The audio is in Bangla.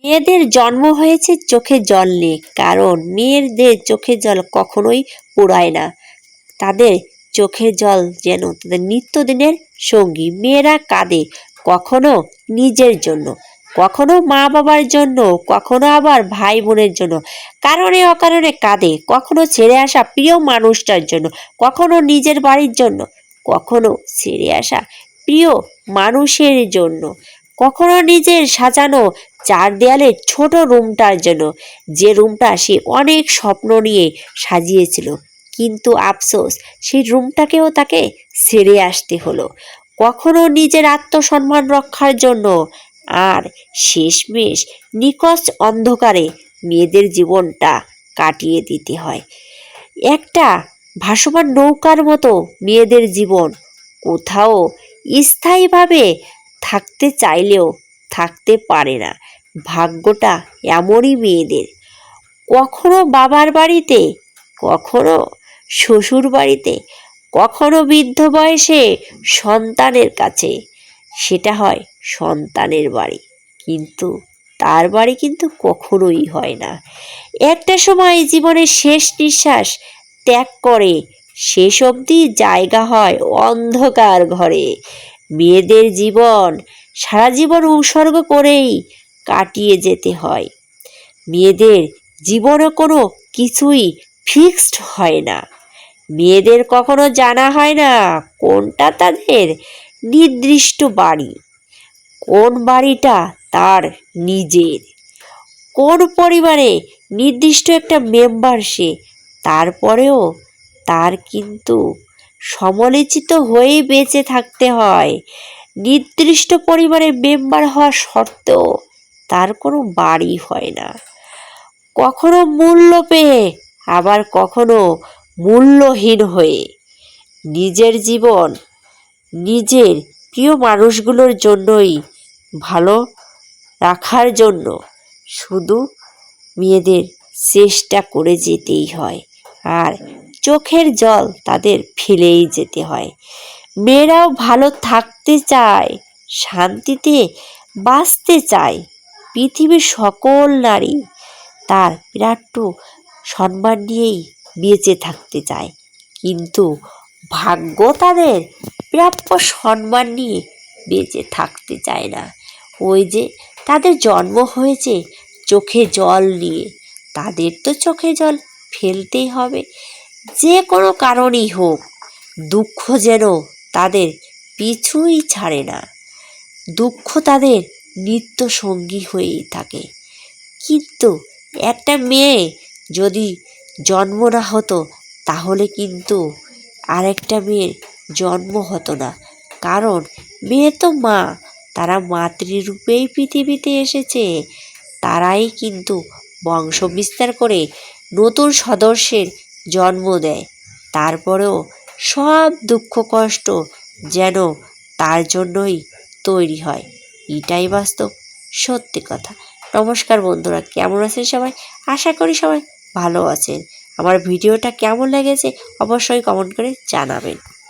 মেয়েদের জন্ম হয়েছে চোখে জল নিয়ে, কারণ মেয়েদের চোখের জল কখনোই ফুরায় না। তাদের চোখের জল যেন তাদের নিত্যদিনের সঙ্গী। মেয়েরা কাঁদে কখনো নিজের জন্য, কখনো মা বাবার জন্য, কখনো আবার ভাই বোনের জন্য, কারণে অকারণে কাঁদে। কখনো ছেড়ে আসা প্রিয় মানুষটার জন্য, কখনো নিজের বাড়ির জন্য, কখনো ছেড়ে আসা প্রিয় মানুষের জন্য, কখনো নিজের সাজানো চার দেয়ালের ছোট রুমটার জন্য, যে রুমটা সে অনেক স্বপ্ন নিয়ে সাজিয়েছিল। কিন্তু আফসোস, সেই রুমটাকেও তাকে ছেড়ে আসতে হলো। কখনো নিজের আত্মসম্মান রক্ষার জন্য, আর শেষমেশ নিকষ অন্ধকারে মেয়েদের জীবনটা কাটিয়ে দিতে হয়। একটা ভাসমান নৌকার মতো মেয়েদের জীবন, কোথাও স্থায়ীভাবে থাকতে চাইলেও থাকতে পারে না। ভাগ্যটা এমনই মেয়েদের, কখনো বাবার বাড়িতে, কখনো শ্বশুর বাড়িতে, কখনো বৃদ্ধ বয়সে সন্তানের কাছে। সেটা হয় সন্তানের বাড়ি, কিন্তু তার বাড়ি কিন্তু কখনোই হয় না। একটা সময় জীবনের শেষ নিঃশ্বাস ত্যাগ করে শেষ অবধি জায়গা হয় অন্ধকার ঘরে। মেয়েদের জীবন সারা জীবন উৎসর্গ করেই কাটিয়ে যেতে হয়। মেয়েদের জীবনে কোনো কিছুই ফিক্সড হয় না। মেয়েদের কখনো জানা হয় না কোনটা তাদের নির্দিষ্ট বাড়ি, কোন বাড়িটা তার নিজের, কোন পরিবারে নির্দিষ্ট একটা মেম্বার সে। তারপরেও তার কিন্তু সমালোচিত হয়েই বেঁচে থাকতে হয়। নির্দিষ্ট পরিবারের মেম্বার হওয়া সত্ত্বেও তার কোনো বাড়ি হয় না। কখনো মূল্য পেয়ে, আবার কখনো মূল্যহীন হয়ে। নিজের জীবন নিজের প্রিয় মানুষগুলোর জন্যই ভালো রাখার জন্য শুধু মেয়েদের চেষ্টা করে যেতেই হয়, আর চোখের জল তাদের ফেলেই যেতে হয়। মেয়েরাও ভালো থাকতে চায়, শান্তিতে বাঁচতে চায়। পৃথিবীর সকল নারী তার বিরাট সম্মান নিয়েই বেঁচে থাকতে চায়, কিন্তু ভাগ্য তাদের প্রাপ্য সম্মান নিয়ে বেঁচে থাকতে চায় না। ওই যে তাদের জন্ম হয়েছে চোখে জল নিয়ে, তাদের তো চোখে জল ফেলতেই হবে, যে কোনো কারণেই হোক। দুঃখ যেন তাদের পিছুই ছাড়ে না, দুঃখ তাদের নিত্য সঙ্গী হয়েই থাকে। কিন্তু একটা মেয়ে যদি জন্ম না হতো, তাহলে কিন্তু আরেকটা মেয়ের জন্ম হতো না। কারণ মেয়ে তো মা, তারা মাতৃরূপেই পৃথিবীতে এসেছে। তারাই কিন্তু বংশ বিস্তার করে নতুন সদস্যের জন্ম দেয়। তারপরেও সব দুঃখ কষ্ট যেন তার জন্যই তৈরি হয়। এটাই বাস্তব সত্যি কথা। নমস্কার বন্ধুরা, কেমন আছেন সবাই? আশা করি সবাই ভালো আছেন। আমার ভিডিওটা কেমন লেগেছে অবশ্যই কমেন্ট করে জানাবেন।